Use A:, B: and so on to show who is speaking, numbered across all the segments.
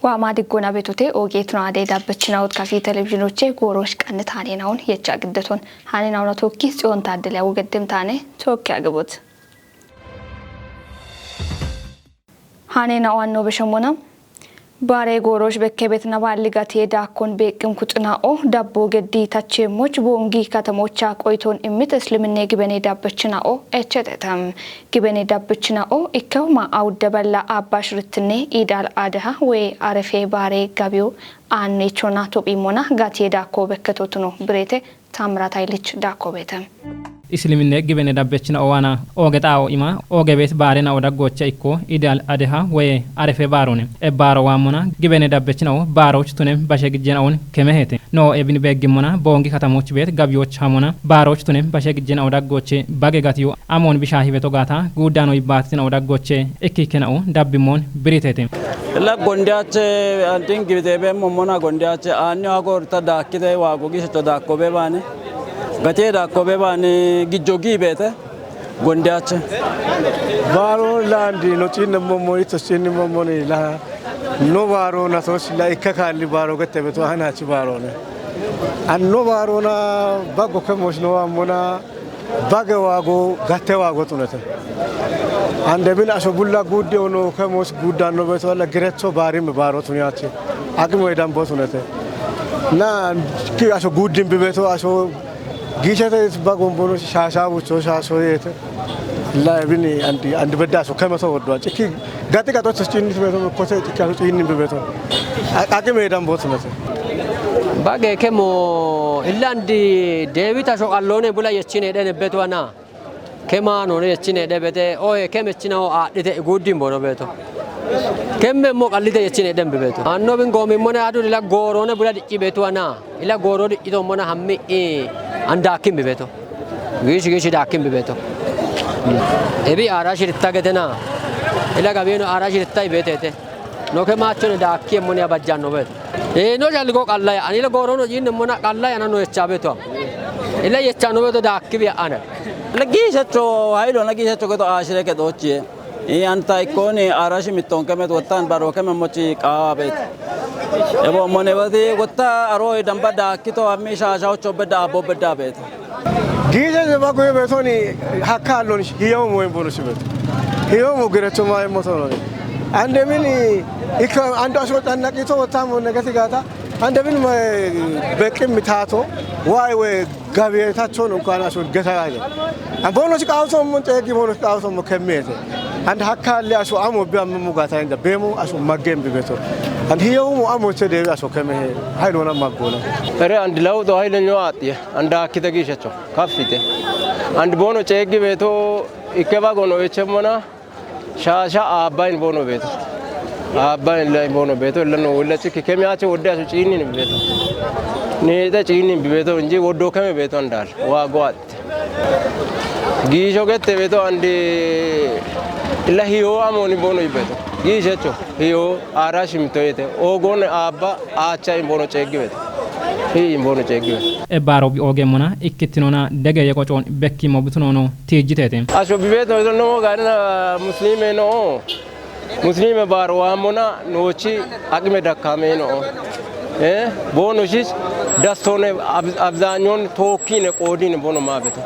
A: وعماد الجونا بتوتي أوجيتنا عدي دابتشنا وتكافي تلفزيونوتشي قوروش كانت هانيناون يتشا قدتون هانيناون توكي سيون تعدلي وقدم تاني توكي عقبوت هانيناون نو بشمونا باري قوروش بكبتنا بالغاتي داكون بيكم كتناو دابو قدي تاتشيموش بونجي كاتموشا قويتون امت اسلمني جبني دابتشناو اتشتتم جبني دابتشناو اكو ما او دبلا اباش رتني ايدال ادها وي عرفي باري قابيو آني چونا توبيمونا غاتي داكو بكتوتنو بريته تامراتاي ليچ داكو بيتم
B: isliminne gibene dabbechina owana ogetao ima ogebet barena oda gocha ikko ideal adeha we arefe barone e baro wamona gibene dabbechina o baroch tunem bashe gijena on kemehete no ebini begimona bongi katamoch bet gabyoch hamona baroch tunem bashe gijena oda goche bage gatiyo amon bishahi beto gata gudano ibatina oda goche ekkikena o dabbimon britete
C: la gondiache anting gibebe momona gondiache anyo agor ta dakide wago giseto dakobe bane gateda kobe bane gijogi bete gondiache
D: baro landi no tin momo ito sin momo ni la no baro na so la ikakali baro gatebe to hana chi baro ne an no baro na bago kemos no amona bage wago gatte wago tunete ande bin aso bulla gudde ono kemos guddan no beto la gretto bari me baro tuniache agmo edam bo tunete na ki aso guddin beto aso gishata bagom bono shasha bucho shasho yete la bini andi bedda so kama so wodwa ciki gati gato cini beto ko se ciki aso cini beto ake me dam bot mate
E: bage kemo illandi debita so allone bula yechine de beto na kema no yechine de bete o kemechina o adite guddin bono beto kemme mo kallite yechine dem beto anno bin gomi mona adu la gorone bula dicci beto na ila goro dicci to mona hammi anda kim beto gishi da kim beto ebi arashi rittagedena ila gabeno arashi rittai betete no ke maachone da kim moni abajjanno beto no jalgo qalla ya anila goro no jin mona qalla ya no yecha beto ila yecha no beto da kibi ana
C: la gishacho haylo na gishacho ko to ashire ke doche anta ikone arashi miton kemet watan baro kemet mochi qaabet ebo mone wadi gotta aro damba da kito ammi shasha chobeda abobeda bet
D: gije je bago beto ni hakalo ni hiyo mo bono sibet hiyo mo gereto mai motono ni ande mini ikka ando so tan nakito tamo negati gata ande mini bekim mitato wai we gabiyetacho no kana so geta ya ambono si kaawso mon tegi bono kaawso mo kemete and hakkalle aso amo be ammo gata inda bemo aso magembe beto and hiyo mo amo tede aso keme haylo na magona
F: ere and law do haylo no ati anda kitagi shacho kafite and bono chegi beto ikeba gono echemona shasha abain bono beto abain lai bono beto lano ulla chiki keme ache odda aso chini ni beto ne da chini beto nje oddo keme beto andal wa goat gisho gette beto andi illa hiyo amoni bono ibeto gishecho hiyo arashi mitoyete ogon abba acha imbono chegibet hi imbono chegibet
B: e baro bi ogemona ikkitinona dege yeko ton bekki mo bitunono tejitete
F: aso bibeto no garna muslime baro amona nochi agme dakame no bono shis dastone abzanyon tokine qodine bono mabeto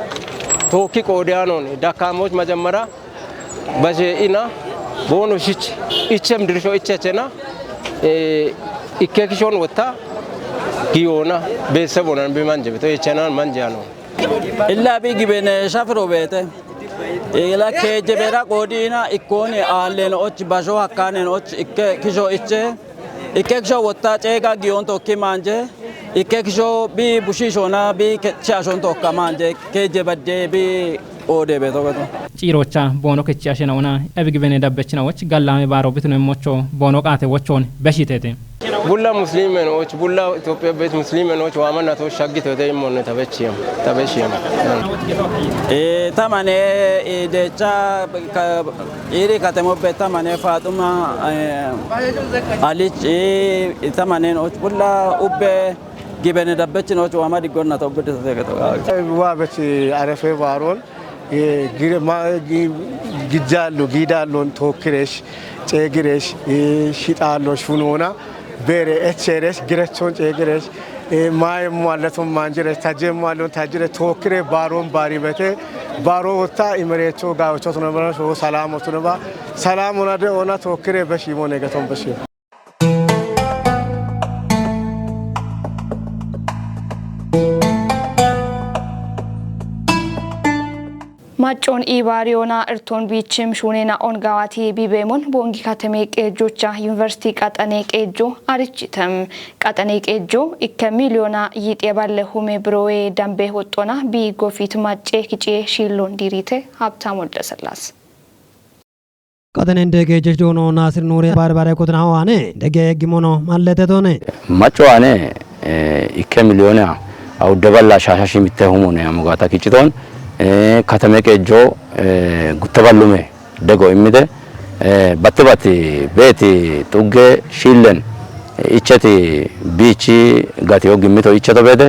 F: toki qodianon dakamoch majamara baje ina bono shich ichem dirsho ichechena ikkekishon wata giona besebonan bimanje beto ichenan manjano
C: illa bi gibene shafro bete ila keje bera qodina ikone allen och bajo hakane och ikkekisho ikkekisho wata chega gion to kimanje ikkekisho bi bushishona bi chashon to kamanje keje badde bi ode beto
B: cirocha bono ke ciashena ona ebigi bene dabbechina woch gallame baro bitno mocho bono qate wochon beshitete
F: bulla muslimen och bulla ethiopia bet muslimen och wamana to shagito de mon tabechiyam
C: tamane de cha iri katemo betamane fatuma ali tamane och bulla ubbe gibene dabbechina och wamadi gonna to bedete
D: wa beti arefe baron gijjaallo giidaalloon tokkireesh ceegireesh shixaallo shunoona beere echeereesh girechoon ceegireesh maayemmoo allaton maanjireesh tajjeemmoo allon tajjire tokkiree baaroon baarii betee baaroo wottaa imereechoo gaawachoo tunabana shoo salaamoo tunaba salaamoon ade oona tokkiree beshiimoo neegaton beshiimo.
A: ማጮን ኢባሪዮና እርቶን ቢችም ሹኔና ኦንጋዋቲ ቢቤሞን ቦንጊ ከተሜ ቄጆቻ ዩኒቨርሲቲ ቀጠኔ ቄጆ አርችተም ቀጠኔ ቄጆ ኢከ ሚሊዮና ይጤ ባለ ሁሜ ብሮዌ ዳምቤ ወጦና ቢጎፊት ማጬ ኪጬ ሺሎን ዲሪቴ ሀብታም ወልደሰላስ
G: ቀጠኔ እንደ ቄጆች ዶኖ ናስር ኑሬ ባርባሬ ኮትና ዋኔ ደገ ግሞኖ ማለተቶኔ
H: ማጮዋኔ ኢከ ሚሊዮና አው ደባላ ሻሻሽ ሚተሁሞኔ አሙጋታ ኪጭቶን ከተሜ ቄጆ ጉተባሉሜ ደጎ ኢሚደ ባትባቲ ቤቲ ጡጌ ሺለን ኢቸቲ ቢቺ ጋቲዮ ግሚቶ ኢቸቶ ቤደ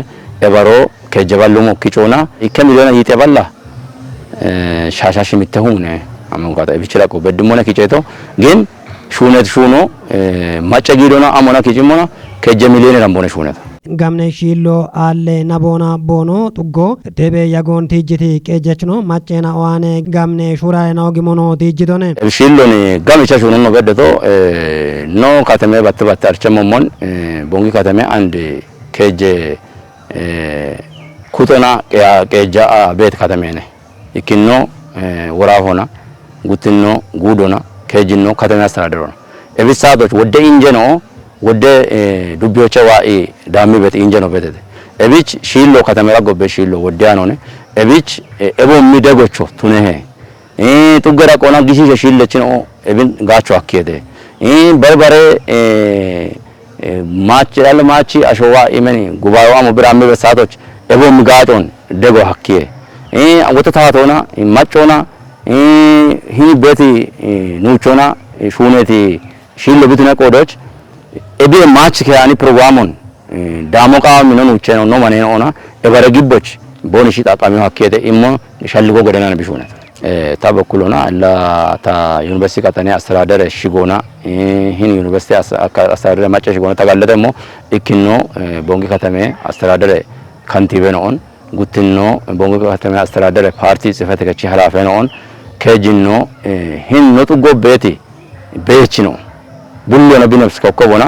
H: ኤባሮ ከጀባሉሞ ኪጮና ኢከ ሚሊዮና ይጤባላ ሻሻሽ ሚተሁነ አመንቋጣ ቢችላቆ በድሞና ኪጨቶ ግን ሹነት ሹኖ ማጨጊዶና አሞና ኪጭሞና ከጀ ሚሊዮን ራምቦነ ሹነት
G: gamne shillo alle nabona bono tuggo debe yagon tijiti qejechno machena oane gamne shura na ogimono tijidone
H: shillo ni gamicha shuno no bedeto no katame batte archemomon bongi katame and keje kutona keja bet katame ne ikinno wora hona gutinno gudona kejinno katame astradero ebisadoch wode injeno ወደ ዱቢዮቸ ዋኢ ዳሚ በት ኢንጀኖ በተደ እቢች ሺሎ ከተመራ ጎበ ሺሎ ወዲያኖነ እቢች ኤቦ ሚደጎቾ ቱነሄ ጡገራ ቆና ጊዜ ሺለች ነው እብን ጋቾ አከደ በርበሬ ማች ያለ ማቺ አሸዋ ኢመኒ ጉባኤዋ ሙብራሚ በሳቶች ኤቦ ሚጋጦን ደጎ ሀኪየ ወተታቶና ማጮና ሂ ቤቲ ኑቾና ሹኔቲ ሺሎ ቢትነ ቆዶች ebi match ke ani programon damoqa minon ucheno no mane ona ebare gibboch bonishi taqami hakkede immo shalligo godana bishuna tabakulona alla ta university katane astradar shigona hin university astradar match shigona tagallade mo ikinno bongi katame astradar kantibe non guttinno bongi katame astradar party sifate kachi halafe non kejinno hin no tu gobeti bechino bullo na binafs kokobona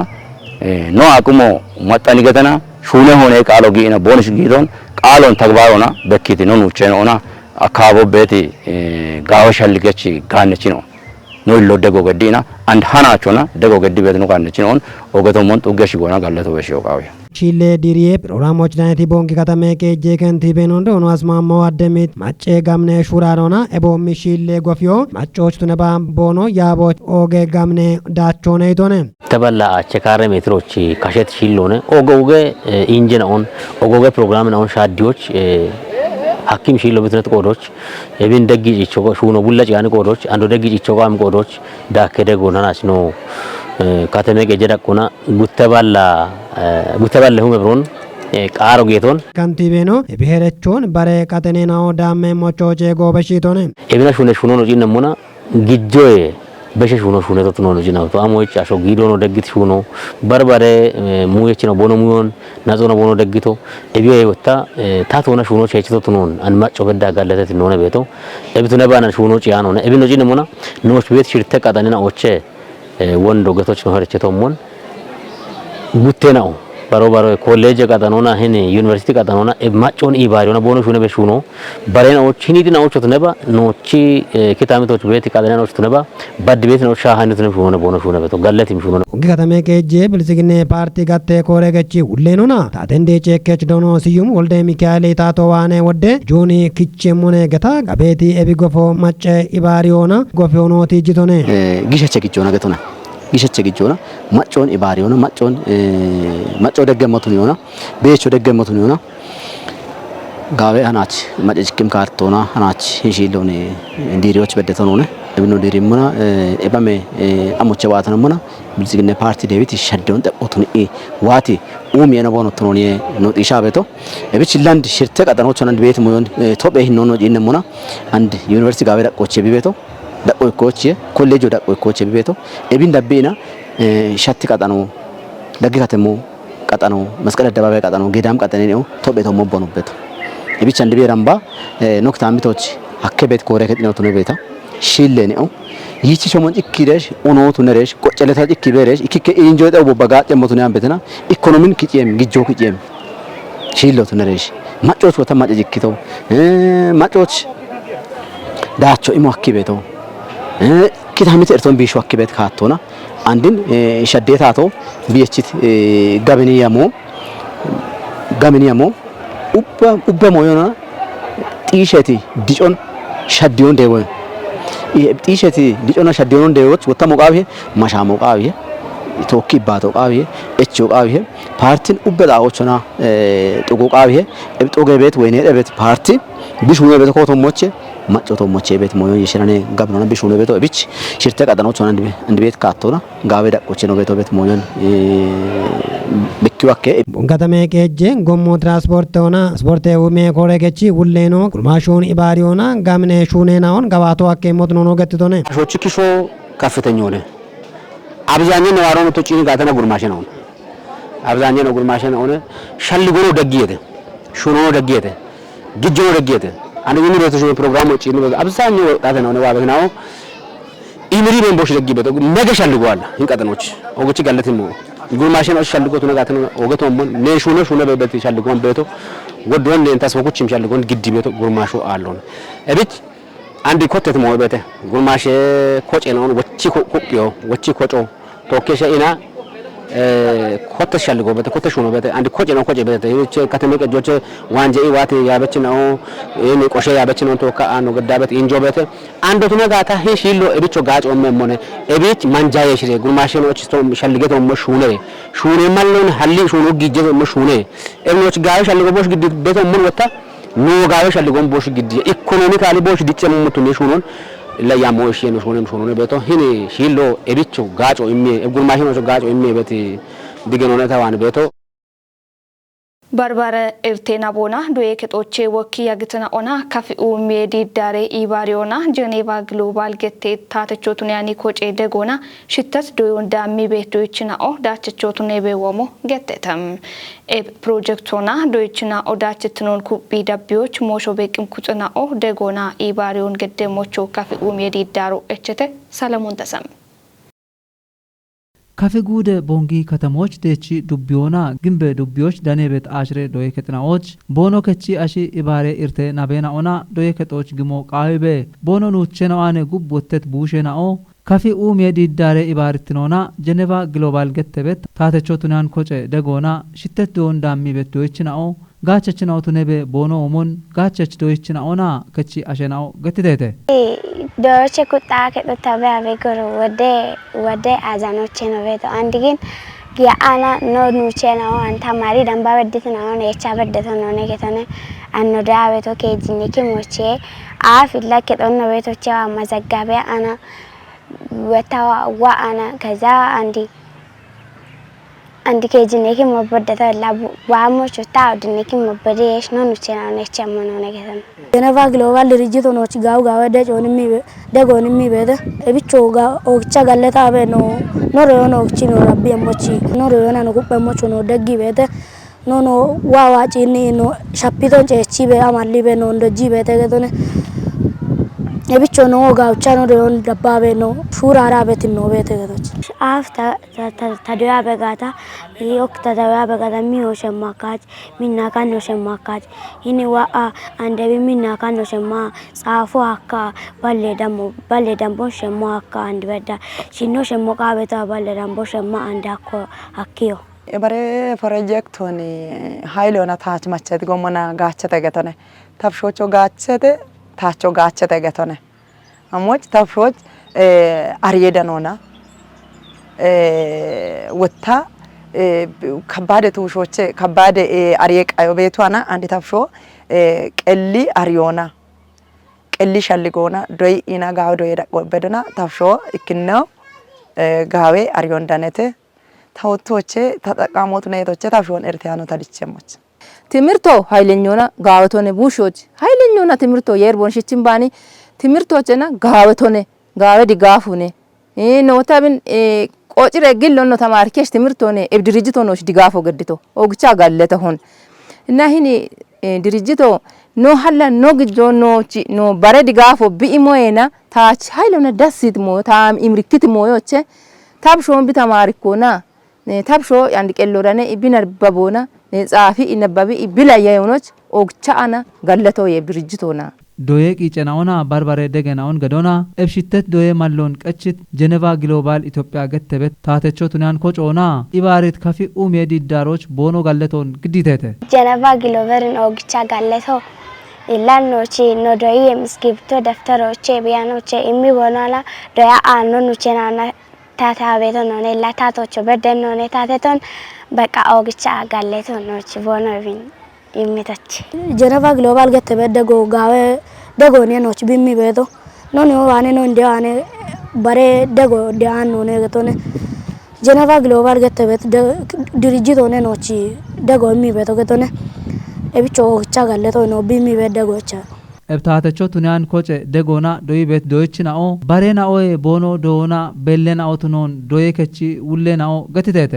H: no akumo matani gatana shune hone qaalo giina bonish giidon qaalon tagbarona bekkiti non ucheno ona akabo beti gawa shalligechi ganechino no illo dego gadina and hanachona dego gaddi bet no ganechino on ogato mon tugeshi gona gallato besho qawe
G: ቺሌ ዲሪዬ ፕሮግራሞች ናይቲ ቦንጊ ከተሜ ቄጄ ከንቲቤን ወንዶ ነው አስማሞ አደሚት ማጬ ጋምኔ ሹራሮና ኤቦሚ ሺሌ ጎፊዮ ማጮች ቱነባ ቦኖ ያቦች ኦጌ ጋምኔ ዳቾ ነይቶነ
I: ተበላ አቸካረ ሜትሮች ካሸት ሺሎነ ኦጎገ ኢንጂን ኦን ኦጎገ ፕሮግራም ነው ሻዲዎች ሐኪም ሺሎ ብትነት ቆዶች ኤቢን ደጊ ጭቾ ሹኖ ቡላጭ ያን ቆዶች አንዶ ደጊ ጭቾ ጋም ቆዶች ዳከደ ጎናናስ ነው ከተሜ ቄጄ ዳቆና ጉተባለ ሁመ ብሮን ቃሮ ጌቶን
G: ካንቲቤኖ ብሔረቾን ባሬ ቀጠኔናው ዳሜ ሞቾቼ ጎበሺቶነ
I: ኤቢና ሹነ ሹኖ ነው ጂነሙና ግጆዬ በሸሽ ሹኖ ሹነ ተጥኖ ነው ጂናው አሞች አሾ ጊዶ ነው ደግት ሹኖ በርባሬ ሙየች ነው ቦኖ ሙዮን ናዞ ነው ቦኖ ደግቶ ኤቢዬ ወጣ ታቶና ሹኖ ቸችቶ ተኖን አንማጮ ገዳ ጋለተት ነው ነው ቤቶ ኤቢቱ ነባና ሹኖ ጪያ ነው ኤቢኖ ጂነሙና ኖች ቤት ሽርተ ቀጠኔና ኦቼ ወንዶ ገቶች ነው ሀርቸቶሞን ጉቴናው ባሮ ኮሌጅ ቀጠኖና ሄኔ ዩኒቨርሲቲ ቀጠኖና ማጮን ኢባሪዮና ቦኖ ሹነ በሹኖ ባሬናዎች ሂኒዲናዎች ተነባ ኖቺ ኪታሚቶች ቤት ቀጠናዎች ተነባ ባድ ቤት ነው ሻሃነት ነው ሹነ ቦኖ ሹነ በቶ ጋለቲም ሹነ
G: ከተሜ ቄጄ ብልጽግና ፓርቲ ጋቴ ኮሬገቺ ሁሌኖና ታተንዴ ቼኬች ዶኖ ሲዩም ወልደ ሚካኤል ታቶ ዋኔ ወደ ጆኒ ኪቼሙኔ ገታ ጋቤቲ ኤቢጎፎ ማጨ ኢባሪዮና ጎፎኖ ቲጂቶኔ
J: ጊሸቸ ኪቾና ገቶና ጊሸቸ ጊቾና ማጮን ኢባሪዮና ማጮን ማጮ ደገመቱን ይሆና ቤቾ ደገመቱን ይሆና ጋቤ አናች ማጨጭክም ካርቶና አናች ሂሺሎኔ እንዲሪዎች በደተኖነ እብኖ ዲሪሙና ኤባሜ አሞቸ ዋተነሙና ብልጽግና ፓርቲ ዴቪት ሸደውን ጠቆቱን ዋቲ ኡም የነቦን ተኖኒ ኖጢሻ ቤቶ እብች ላንድ ሽርተ ቀጠኖች አንድ ቤት ሙዮን ቶቤ ሂኖ ነው ጂነሙና አንድ ዩኒቨርሲቲ ጋቤ ዳቆቼ ቢቤቶ daqo kochi kollejo daqo kochi beto ebin dabbina shatti qatano daggi katemo qatano masqal addabaabay qatano gedam qatane ነው ቶቤቶ ሞቦኑበት ebicha ndibe ramba nokta mitoch hakke bet kore ketino tunu beta shille ነው ይቺ ሾሞን ኢኪደሽ ኦኖቱ ነረሽ ቆጨለታ ኢኪበረሽ ኢኪከ ኢንጆይ ጠው በጋ ጨመቱን ያንበተና ኢኮኖሚን ኪጨም ግጆ ኪጨም ሽሎቱ ነረሽ ማጮች ወታ ማጨ ጅክተው ማጮች ዳቾ ኢሞ አኪቤቶ ኪታሚት ኤርቶን ቢሹ አኪቤት ካቶና አንድን ሸዴታቶ ቢየችት ጋብኒያሞ ኡባ ሞዮና ጢሸቲ ዲጮን ሸዲዮን ደወ ጢሸቲ ዲጮና ሸዲዮን ደወች ወታ ሞቃቢ ማሻ ሞቃቢ ቶኪ ባቶ ቃቢ እቾ ቃቢ ፓርቲን ኡበዳዎችና ጥቁ ቃቢ እብጦ ገቤት ወይኔ ደቤት ፓርቲ ቢሹነ ቤት ኮቶሞቼ ማጮቶሞቼ ቤት ሞዮ ይሽራኔ ጋብኖና ቢሹነ ቤት እብች ሽርተ ቀጠኖች ሆነ እንድ ቤት ካቶና ጋቤ ዳቆቼ ነው ቤት ሞዮን በኪዋከ
G: ቦንጋተሜ ቄጄ ጎሞ ትራንስፖርት ሆና ስፖርት ውሜ ኮረገቺ ሁሌኖ ጉርማሾን ኢባሪዮና ጋምኔ ሹኔናውን ገባቶ አከ ሞት ነው ገትቶነ
I: ሾች ኪሾ ከፍተኛ ሆነ አብዛኛው ነዋሪው ተጪኒ ጋተና ጉርማሽ ነው አብዛኛው ነው ጉርማሽ ነው ሸልጎ ደግየተ ሹኖ ደግየተ ግጆ ደግየተ አንዱ ዩኒቨርሲቲ ፕሮግራም ወጪ ነው አብዛኛው ወጣት ነው ነው ባበናው ኢምሪ መንቦሽ ደግይበተ ነገ ሸልጓል ይንቀጥኖች ወገቺ ጋለትም ጉርማሽ ነው ሸልጎት ነው ጋተና ወገቶም ነሹነ ሹነ በበት ሸልጎን ቤቶ ወዶን ለንታስበኩችም ሸልጎን ግዲ ቤቶ ጉርማሹ አለውን እብች አንድ ኮተት ሞበተ ጉርማሽ ኮጬ ነው ወጪ ኮቆዮ ወጪ ኮጮ ቶኬሽ ኢና ኮተሽ ሸልጎ በተ ኮተሽ ነው በተ አንድ ኮጬ ነው ኮጬ በተ ይች ከተመቀጆች ዋንጀ ዋት ያበች ነው እኔ ቆሼ ያበች ነው ቶካ አኖ ገዳበት ኢንጆ በተ አንዶቱ ነጋታ ሄሽሎ እብቾ ጋጮ መሞነ እብች ማንጃዬ ሽሬ ጉርማሽ ነው እችቶ ሸልገቶ መሹኔ ሹኔ ማለውን ሐሊ ሹኑ ግጀ መሹኔ እብኖች ጋር ሸልጎ ቦሽ ግድ በተ ምን ወጣ ኖጋው ሸልጎን ቦሽ ግድ ኢኮኖሚካሊ ቦሽ ዲጨም ሙቱን ሹኑን ለያሞ እሺ ነው ሹኑን በቶ ሂኒ ሺሎ እብቾ ጋጮ ኢሜ ጉርማሽ ነው ጋጮ ኢሜ በት ዲገኖነ ታዋን በቶ
A: barbara irtena bona doye ketoche wokki yagitana ona kafi umedi dare ibariona geneva global gette tatechotun yani koche degona shittas doyon dami betoichina o dachechotun ebewomo gettetam e projectona doichina o dachetnon kubi dabioch mosho bekim kutsana o degona ibarion geddemocho kafi umedi daro echete salamon tasam
K: ከፍጉደ ቦንጊ ከተሞች ደቺ ዱቢዮና ግንበ ዱቢዮች ዳኔበት አሽሬ ዶየ ከተናዎች ቦኖ ከቺ አሺ ኢባሬ ኢርቴ ናቤና ኦና ዶየ ከጦች ግሞ ቃይበ ቦኖ ኑቸናዋነ ጉብ ወተት ቡሸናኦ ከፊ ኡሜዲ ዳሬ ኢባርትኖና ጀኔቫ ግሎባል ገተበት ታተቾቱናን ኮጨ ደጎና ሽተት ዶን ዳሚ በት ዶይችናኦ ጋቸችናው ቱነበ ቦኖ ኦሞን ጋቸች ዶይችናኦና ከቺ አሸናኦ ገትተተ
L: ዶቼ ቁጣ ከጠታበ አበገሮ ወደ አዛኖቼ ነው ቤቶ አንድ ግን ያአና ኖ ኑቼ ነው አንታ ማሪ ደምባ በድት ነው ነቻ በደተ ነው ነገተነ አኖ ዳቤቶ ከጂኒኪ ሞቼ አፍላ ከጠነ ቤቶቼ ማዘጋቢያ አና ወታዋ ዋአና ከዛ አንዲ ከጂኒኪ ሞበደተ ላቡ ዋሞቹ ታው ድኒኪ ሞበደሽ ነው ኑቼ ነው ነቻ ሞኖ ነገተነ
M: ጀነቫ ግሎባል ድርጅት ሆኖች ጋው ደጆንሚ ደጎንሚ በደ እብቾ ጋው ኦክቻ ጋለታ በኖ ኖሮ ነው ኦክቺ ነው ረቢ አሞቺ ኖሮ ነው ነው ኩበሞቹ ነው ደጊ በደ ኖ ዋዋጪኒ ነው ሻፒቶን ጨቺ በአማሊ በኖ እንደጂ በተገተነ እብቾ ነው ጋውቻ ነው ደውን ደባበ ነው ሹራራ በት ነው በተገቶች አፍታ ታዲያ በጋታ ይወክታ ታዲያ በጋታ ሚዮ ሸማካች ሚናካን ነው ሸማካች ይኒ ዋአ አንደቢ ሚናካን ነው ሸማ ጻፎ አካ ባለ ደምቦ ሸማ አካ አንድ በዳ ሽኖ ሸሞ ቃበታ ባለ ደምቦ ሸማ አንዳኮ አኪዮ
N: ኤበሬ ፕሮጀክት ሆነ ሃይሎና ታች ማቸት ጎመና ጋቸተ ገተነ ታፍሾቾ ጋቸተ ታቾ ጋቸተ ገተነ አሞች ታፍሾች አርየደኖና ወታ ከባደ ትውሾች ከባደ አርየቃዮ ቤቷና አንድ ታፍሾ ቀሊ አርዮና ቀሊ ሸልጎና ዶይ ኢና ጋው ዶይ በደና ታፍሾ እክነው ጋዌ አርዮን ዳነተ ታውቶቼ ተጠቃሞት ነይቶቼ ታፍሾን ኤርቲያኖ ታዲቸሞች
O: ትምርቶ ሃይለኞና ጋወቶነ ቡሾች ሃይለኞና ትምርቶ የርቦን ሽችን ባኒ ትምርቶችና ጋወቶነ gawe digafune nota bin qochire gillon no tamarkesh timirtone eb dirijito no digafo gaddito ogcha galleta hon na hini dirijito no halla no gidjo no bare digafo bi imoena taach haylona dasit mo tam imrikit mo yoche tabsho bi tamarikona tabsho yandi kellorane ibinar babona ጻፊ ኢነባቢ ኢብላ ያዩኖች ኦግቻና ገለቶ የብርጅቶና
K: ዶዬ ቂጨናውና ባርባሬ ደገናውን ገዶና እብሽተት ዶዬ ማሎን ቀችት ጀነቫ ግሎባል ኢትዮጵያ ገተበት ታተቾ ቱናን ኮጮና ኢባሬት ካፊ ኡሜዲ ዳሮች ቦኖ ገለቶን ግዲተተ
L: ጀነቫ ግሎባልን ኦግቻ ገለቶ ኢላኖቺ ኖዶይ የምስክብቶ ደፍተሮቼ ቢያኖቼ ኢሚቦናላ ዶያ አኖ ኑቸናና ታታቤቶ ነው ለታቶቾ በደን ነው ታተቶን በቃ ኦግቻ ጋሌቶ ነች ቦኖቪን ይሚታች
M: ጀነቫ ግሎባል ገተበት ደጎ ጋዌ ደጎኔ ነች ቢሚቤቶ ኖኔ ዋኔ ነው እንዲያኔ ባሬ ደጎ ዲያን ነው ነገቶነ ጀነቫ ግሎባል ገተበት ድርጅት ሆነ ነች ደጎ የሚቤቶ ገቶነ እብቾ ኦግቻ ጋሌቶ ነው ቢሚቤት ደጎቻ
K: እብታተቾ ቱናን ኮጨ ደጎና ዶይ ቤት ዶይችናኦ ባሬናኦ ቦኖ ዶና በለናኦ ቱኖን ዶይ ከቺ ውለናኦ ገትተተ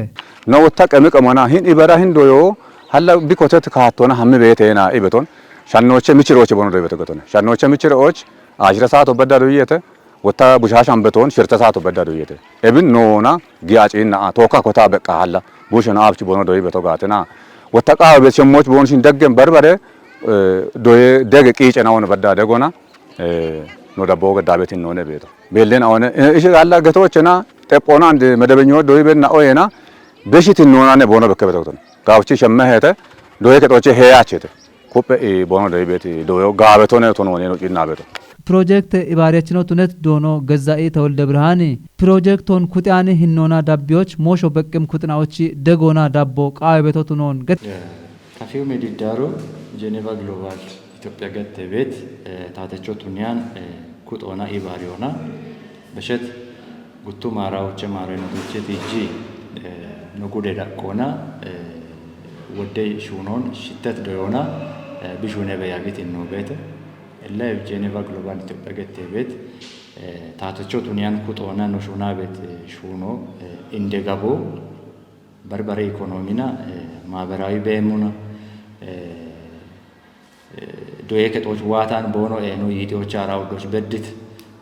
P: ነው ወጣቀም ቀመና ሂን ኢበራ ሂን ዶዮ ሀላ ቢኮተት ካቶና ሀም ቤቴና ኢበቶን ሻኖቼ ምችሮች ቦኖ ዶይ ቤተከቶነ ሻኖቼ ምችሮች አሽረሳቶ በዳ ዶይየተ ወጣ ቡሻሻን በቶን ሽርተሳቶ በዳ ዶይየተ እብን ኖና ጊያጪና ቶካ ኮታ በቃ ሀላ ቡሽና አብቺ ቦኖ ዶይ ቤተጋተና ወጣቃ ቤቸሞች ቦንሽን ደገም በርበረ ዶዬ ደግ ቂጨናውን በዳ ደጎና ነው ዳቦ ገዳቤት ነው ነው ቤቶ ቤለን አሁን እሺ አላ ገቶችና ጠጶና አንድ መደበኛው ዶይ በና ኦየና በሽት ነውና ቦኖ በከበተው ጋውቺ ሸመህተ ዶይ ከጦቼ ሄያቸተ ኮペቦኖ ዶይ ቤት ዶዮ ጋበቶ ነው ነው ነው ጭና ቤቶ
K: ፕሮጀክት ኢባሪያችነው ቱነት ዶኖ ገዛኤ ተወልደ ብርሃኔ ፕሮጀክቶን ኩጣኔ ህኖና ዳቢዎች ሞሾ በቅም ኩጥናዎች ደጎና ዳቦ ቃቤቶ ቱኖን ገት
Q: ካፌው ሜዲዳሮ ጄኔቫ ግሎባል ኢትዮጵያ ገተ ቤት ታተቾ ቱኒያን ኩጦና ኢባሪዮና በሸት ጉቱ ማራዎቸ ማረኖች ቲጂ ንጉደ ዳቆና ወደ ሹኖን ሽተት ዶዮና ቢሹኔ በያጌት ነው ቤት እለ ጄኔቫ ግሎባል ኢትዮጵያ ገተ ቤት ታተቾ ቱኒያን ኩጦና ነው ሹና ቤት ሹኖ እንደጋቦ በርበሬ ኢኮኖሚና ማህበራዊ በሙና ዶዬ ከጦች ዋታን ቦኖ ኤኖ ይቲዎች አራውዶች በድት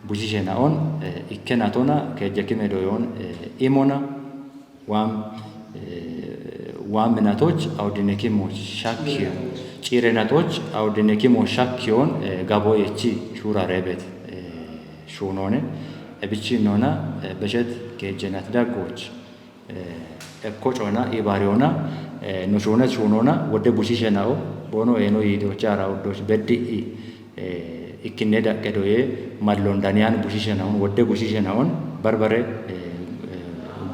Q: ቡጂሸናውን ኢከናቶና ከጀኪሜ ዶዮን ኢሞና ዋም ምናቶች አውዲነኪሞች ሻኪዮ ጪሬናቶች አውዲነኪሞች ሻኪዮን ጋቦየቺ ሹራ ረበት ሹኖነ እብቺ ኖና በሸት ከጀናት ዳጎች ኮጮና ኢባሪዮና ኖሾነት ሾኖና ወደ ቡሺሸናው ቦኖ ኤኖ ይዶቻ አራውዶች በዲ ኢክኔዳ ከዶዬ ማሎንዳኒያን ቡሺሸናውን ወደ ቡሺሸናውን በርበሬ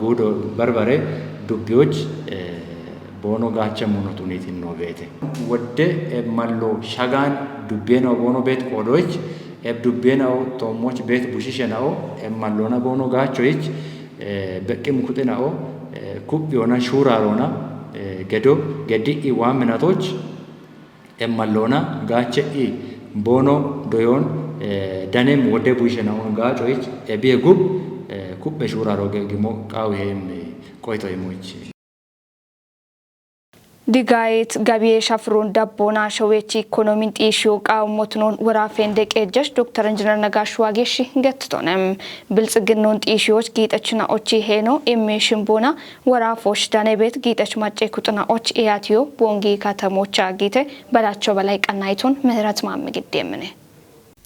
Q: ጉዶ በርበሬ ዱቢዎች ቦኖ ጋቸ ሞኖቱኒት ነው ቤቴ ወደ ማሎ ሻጋን ዱቤናው ቦኖ ቤት ቆዶች ዱቤናው ቶሞች ቤት ቡሺሸናው ማሎና ቦኖ ጋቾች በቅም ኩጥናው ኩቢዮና ሹራሮና ገዶ ገዲ ዋምናቶች ማሎና ጋቸ ቦኖ ዶዮን ዳኔም ወደ ቡሺሸናውን ጋቾች ቢጉብ ኩበ ሹራሮ ገግሞ ቃውሄም ቆይቶ ይሞች
A: ዲጋይት ጋቢዬ ሻፍሮን ዳቦና ሸዌቺ ኢኮኖሚን ጢሽዮ ቃውሞትኖን ወራፌን ደቄጀሽ ዶክተር ኢንጂነር ነጋሽ ዋጌሽ ገትቶነም ብልጽግናውን ጢሽዮች ጊጠችና ኦቺ ሄኖ ኤሜሽን ቦና ወራፎሽ ዳኔ ቤት ጊጠች ማጨ ኩጥና ኦች ኢያቲዮ ቦንጊ ከተሞች አጊተ በላቸው በላይ ቀናይቱን ምህረት ማምግድ የምነ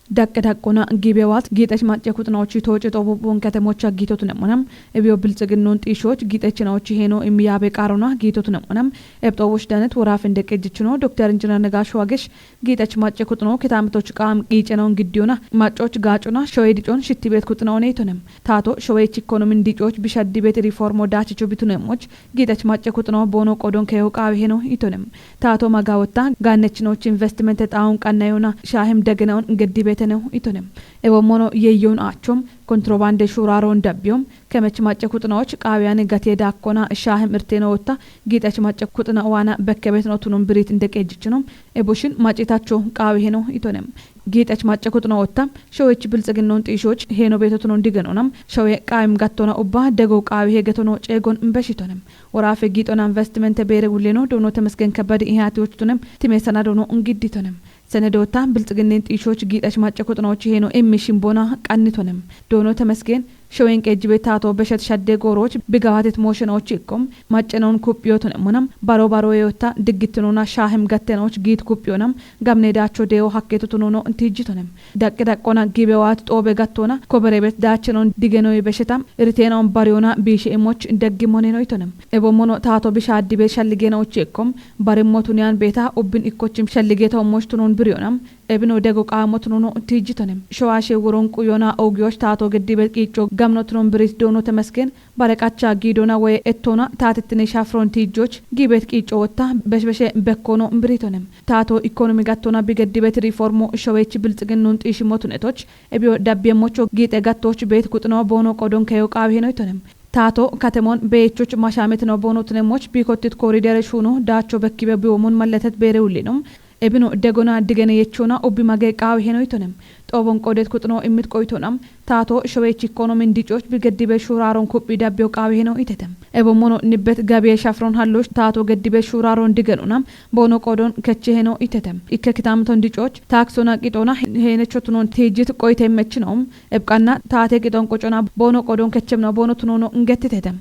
R: ዳቀዳቆና ጊቤዋት ጌጠች ማጨ ኩጥናዎች ተወጭቶ ቦን ከተሞች አጊቶት ነምናም እቢዮ ብልጽግናውን ጢሾች ጊጠችናዎች ሄኖ የሚያበ ቃሮና ጊቶት ነምናም እብጦዎች ዳነት ወራፍ እንደቀጅችኖ ዶክተር ኢንጂነር ነጋሽ ዋጌሽ ጌጠች ማጨ ኩጥኖ ከታምቶች ቃም ቂጨናውን ግዲዮና ማጮች ጋጩና ሸዌ ዲጮን ሽቲ ቤት ኩጥናው ነይቶነም ታቶ ሸዌች ኢኮኖሚን ዲጮች ቢሸዲ ቤት ሪፎርም ወዳችቹ ቢቱነሞች ጌጠች ማጨ ኩጥኖ ቦኖ ቆዶን ከየውቃው ሄኖ ይቶነም ታቶ ማጋወታ ጋነችኖች ኢንቨስትመንት ጣውን ቀናዩና ሻህም ደግናውን እንግዲ ቤት ነው ኢቶነም እቦሞኖ የዩን አቾም ኮንትሮባንድ ሹራሮን ደቢዮም ከመች ማጨ ኩጥናዎች ቃቢያን ገቴ ዳኮና ሻህም እርቴነው ወጣ ጌጠች ማጨ ኩጥና ዋና በከቤት ነው ቱኑን ብሪት እንደቀጅች ነው እቦሽን ማጨታቸው ቃቢ ሄኖ ኢቶነም ጌጠች ማጨኩጥና ወጣም ሸዎች ብልጽግናውን ጢሾች ሄኖ ቤተቱን እንዲገኑናም ሸው ቃይም ጋቶና ኡባ ደጎ ቃዊ ሄገቶኖ ጨጎን እንበሽቶንም ወራፈ ጊጦና ኢንቨስትመንት ቤረ ውሌኖ ዶኖ ተመስገን ከበድ ኢሃቲዎችቱንም ትሜሰና ዶኖ እንግዲቶንም ሰነዶታ ብልጽግናን ጢሾች ጌጠች ማጨኩጥናዎች ሄኖ ኤሚሽን ቦና ቃኒቶንም ዶኖ ተመስገን ሸወን ቀጅቤት ታቶ በሸት ሸደ ጎሮች ቢጋዋት ሞሽናዎች ይቆም ማጨናውን ኩጵዮቱን ሙናም ባሮ የወታ ድግትኑና ሻህም ገተናዎች ጊት ኩጵዮናም ጋምኔዳቸው ዴው ሀኬቱቱን ሆኖ እንቲጅቱንም ዳቅዳቆና ጊቤዋት ጦበ ገቶና ኮበሬበት ዳቸናውን ዲገኖ በሸታም ሪቴናውን ባሪዮና ቢሽኤሞች ደግሞኔ ነው ይቶንም ኤቦሞኖ ታቶ ቢሻዲ ቤት ሸልጌናዎች ይቆም ባሪሞቱኒያን ቤታ ኡብን ኢኮችም ሸልጌታው ሞሽቱኑን ብሪዮናም ኤብኖ ደጎ ቃሞቱን ሆኖ እንቲጅቱንም ሸዋሼ ወሮን ቁዮና ኦጊዮች ታቶ ገዲበት ቂጮ ጋምኖትኖን ብሪት ዶኖ ተመስገን ባረቃቻ ጊዶና ወይ ኤቶና ታትትኔ ሻፍሮን ቲጆች ጊቤት ቂጮ ወታ በሽበሸ በኮኖ ብሪቶንም ታቶ ኢኮኖሚ ጋቶና ቢገዲበት ሪፎርሞ ሸዌች ብልጽግናውን ጢሽሞቱነቶች ኤቢዮ ዳቢየሞቾ ጊጤ ጋቶች ቤት ቁጥኖ ቦኖ ቆዶን ከዮቃብ ሄኖይቶንም ታቶ ከተሞን በየቾች ማሻሜት ነው ቦኖ ትነሞች ቢኮትት ኮሪደር ሹኖ ዳቾ በኪበ ቢወሙን መለተት ቤሬውሊኑም ኤብኖ ደጎና ድገነ የቾና ኦቢ ማገቃው ሄኖይቶንም ጦቦን ቆዴት ቁጥኖ እምት ቆይቶናም ታቶ ሸዌች ኢኮኖሚ እንዲጮች ቢገዲበ ሹራሮን ኩቢ ዳቢዮ ቃው ሄኖ ኢተተም ኤቦሞኖ ንበት ጋቢየ ሻፍሮን ሃሎች ታቶ ገዲበ ሹራሮን ድገኑናም ቦኖ ቆዶን ከቼ ሄኖ ኢተተም ኢከክታምቶ እንዲጮች ታክሶና ቂጦና ሄነቾቱኖን ቴጅት ቆይተ የመችነውም ኤብቃና ታቴ ቂጦን ቆጮና ቦኖ ቆዶን ከቸም ነው ቦኖ ትኖኖ እንገትተተም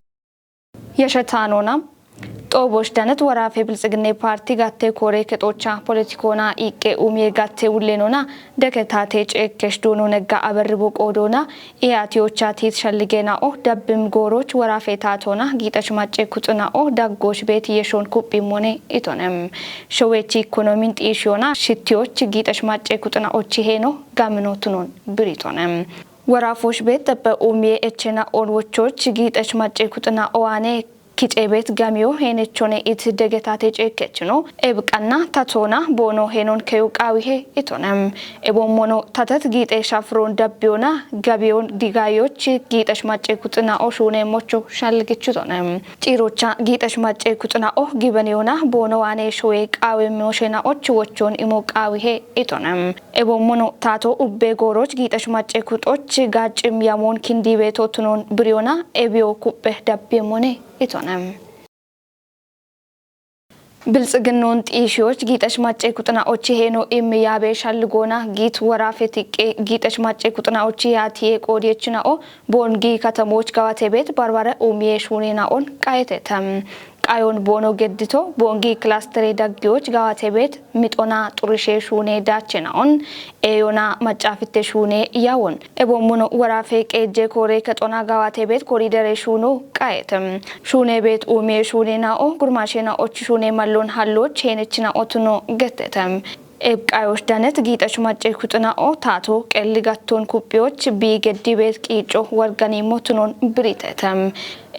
A: የሸታኖና ጦቦች ደነት ወራፌ ብልጽግና ፓርቲ ጋቴ ኮሬ ከጦቻ ፖለቲኮና ኢቄ ኡሜ ጋቴ ውሌኖና ደከታቴ ጨከሽ ዶኖ ነጋ አበርቦ ቆዶና ኢያቲዮቻ ቲት ሸልጌናኦ ደብም ጎሮች ወራፌ ታቶና ጊጠች ማጨ ኩጥናኦ ዳጎች ቤት የሾን ኩጲሞኔ ኢቶነም ሸዌቺ ኢኮኖሚን ጢሽዮና ሽቲዮች ጊጠች ማጨ ኩጥናኦች ሄኖ ጋምኖቱኖን ብሪቶነም ወራፎች ቤት ጠበ ኡሜ እቸና ኦልዎቾች ጊጠች ማጨ ኩጥናኦ ዋኔ ኪጤቤት ጋሚዮ ሄነቾኔ ኢት ደገታቴ ጨከች ነው ኤብቃና ታቶና ቦኖ ሄኖን ከዩቃዊሄ ኢቶነም ኤቦሞኖ ታተት ጊጤ ሻፍሮን ዳቢዮና ጋቢዮን ዲጋዮች ጊጠሽ ማጨ ኩጥና ኦሹኔ ሞቾ ሻልግቹቶነም ጪሮቻ ጊጠሽ ማጨ ኩጥና ኦ ጊበኔዮና ቦኖ ዋኔ ሾዌ ቃዊ ሞሽና ኦች ወቾን ኢሞቃዊሄ ኢቶነም ኤቦሞኖ ታቶ ኡቤ ጎሮች ጊጠሽ ማጨ ኩጦች ጋጭም ያሞን ኪንዲ ቤቶቱኖን ብሪዮና ኤቢዮ ኩቤ ዳቢየሞኔ ኢቶነም ብልጽግናውን ጢሺዎች ጊጠሽ ማጨ ኩጥናዎች ሄኖ ኢምያቤ ሻልጎና ጊት ወራፌቲቄ ጊጠሽ ማጨ ኩጥናዎች ያቲዬ ቆዲየችናኦ ቦንጊ ከተሞች ጋዋቴ ቤት ባርባረ ኡሚዬ ሹኔናኦን ቃየተተም ቃዮን ቦኖ ገድቶ ቦንጊ ክላስተሬ ዳጊዎች ጋዋቴ ቤት ሚጦና ጡርሼ ሹኔ ዳቸናኦን ኤዮና መጫፍቴ ሹኔ ያወን ኤቦሙኖ ወራፌ ቄጄ ኮሬ ከጦና ጋዋቴ ቤት ኮሪደር ሹኖ ቃየተም ሹኔ ቤት ኡሜ ሹኔናኦ ጉርማሼና ኦች ሹኔ ማሎን ሃሎች ሄነችና ኦትኖ ገተተም ኤብቃዮች ደነት ጊጠች ማጨ ኩጥናኦ ታቶ ቀልጋቶን ኩጲዎች ቢገዲ ቤት ቂጮ ወርጋኒ ሞትኖን ብሪተተም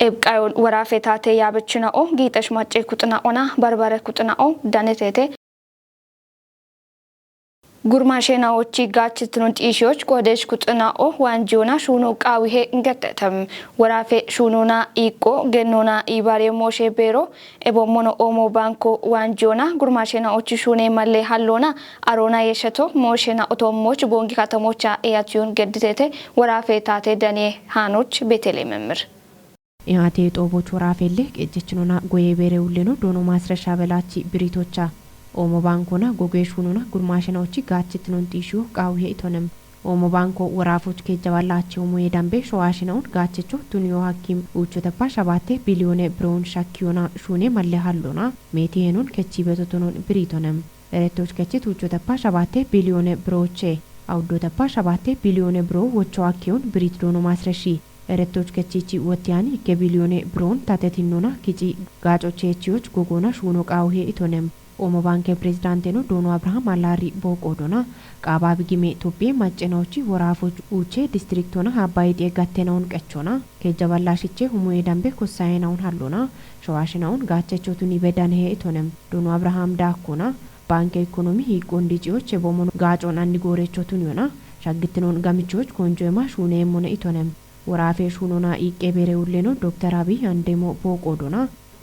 A: ኤብቃዮን ወራፌ ታቴ ያበችናኦ ጊጠች ማጨ ኩጥናኦና ባርባረ ኩጥናኦ ዳነቴቴ ጉርማሼናዎች ጋችትኑን ጢሺዎች ቆደሽ ኩጥናኦ ዋንጂዮና ሹኖ ቃዊሄ እንገተተም ወራፌ ሹኖና ኢቆ ገኖና ኢባሬ ሞሼ ቤሮ ኤቦሞኖ ኦሞ ባንኮ ዋንጂዮና ጉርማሼናዎች ሹኔ ማሌ ሃሎና አሮና የሸቶ ሞሼና ኦቶሞች ቦንጊ ከተሞቻ ኤያቲዩን ገድቴቴ ወራፌ ታቴ ዳኔ ሃኖች ቤቴሌ መምር
S: ኢያቴ ጦቦች ወራፌሌ ቄጀችኑና ጎዬ ቤሬውሌኖ ዶኖ ማስረሻ በላቺ ብሪቶቻ ኦሞ ባንኮና ጎጌሹኑና ጉርማሽናዎች ጋችትኑን ጢሹ ቃውሄ ኢቶነም ኦሞ ባንኮ ወራፎች ከጀባላቸው ሞዬ ዳምቤ ሸዋሽናውን ጋችቾ ቱኒዮ ሐኪም ኡቾ ተፓ ሸባቴ ቢሊዮኔ ብሮን ሻኪዮና ሹኔ መለሃሎና ሜቴኑን ከቺ በቶቶኖን ብሪቶነም ኤሬቶች ከቺት ኡቾ ተፓ ሸባቴ ቢሊዮኔ ብሮቼ አውዶ ተፓ ሸባቴ ቢሊዮኔ ብሮ ወቾ አኪዮን ብሪት ዶኖ ማስረሺ ኤሬቶች ከቺቺ ወቲያኒ ከቢሊዮኔ ብሮን ታተቲኖና ኪጂ ጋጮቼቺዎች ጎጎና ሹኖ ቃውሄ ኢቶነም ኦሞ ባንክ ፕሬዝዳንት ነው ዶኖ አብርሃም አላሪ ቦቆዶና ቃባብ ጊሜ ኢትዮጵያ ማጨናዎች ወራፎች ኡቼ ዲስትሪክቶና አባይ ጤጋቴናውን ቀቾና ከጀባላሽቼ ሁሙዬ ዳምቤ ኮሳይናውን ሃሎና ሸዋሽናውን ጋቸቾቱን ይበዳን ሄ ኢቶነም ዶኖ አብርሃም ዳኮና ባንክ ኢኮኖሚ ይቆንዲጪዎች የቦሞን ጋጮን አንዲጎሬቾቱን ዮና ሻግትኖን ጋምቾች ኮንጆማ ሹኔ ሞነ ኢቶነም ወራፌ ሹኖና ኢቄቤሬ ውሌኖ ዶክተር አብይ አንዴሞ ቦቆዶና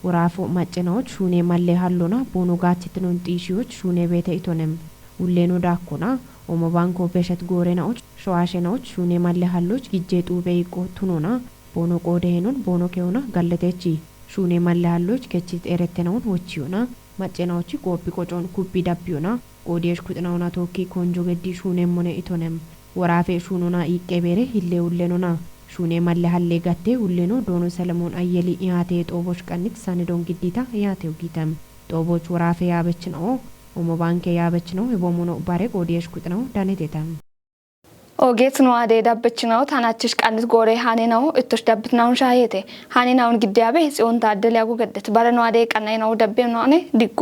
S: ወራፎ ማጨናዎች ሹኔ ማሌ ሃሎና ቦኖ ጋችትኑን ጢሺዎች ሹኔ ቤተ ኢቶነም ውሌኖ ዳኮና ኦሞ ባንኮ በሸት ጎሬናዎች ሸዋሸናዎች ሹኔ ማለሃሎች ጊጄ ጡቤ ይቆቱኑና ቦኖ ቆዴኑን ቦኖ ከውና ጋለቴቺ ሹኔ ማለሃሎች ከቺ ኤረተናውን ወቺውና ማጨናዎች ቆቢ ቆጮን ኩቢ ዳቢውና ቆዴሽ ኩጥናውና ቶኪ ኮንጆ ገዲ ሹኔ ሞነ ኢቶነም ወራፌ ሹኑና ይቀበሬ ይሌውለኑና ሹኔ ማለሃሌ ጋቴ ሁሌኖ ዶኖ ሰለሞን አየሊ ያቴ ጦቦች ቀንት ሳንዶን ግዲታ ያቴው ጊተም ጦቦች ወራፌ ያበች ነው ኦሞ ባንኬ ያበች ነው የቦሞኖ ባሬ ቆዴሽ ኩጥናው ዳኔቴታም
A: ኦጌት ነው አደ ዳበች ነው ታናችሽ ቀንት ጎሬ ሃኔ ነው እቶሽ ዳብት ነው ሻየቴ ሃኔ ነው ግዲያቤ ጽዮን ታደል ያጉ ገደት ባረ ነው አደ ቀናይ ነው ደቤ ነው አኔ ዲጎ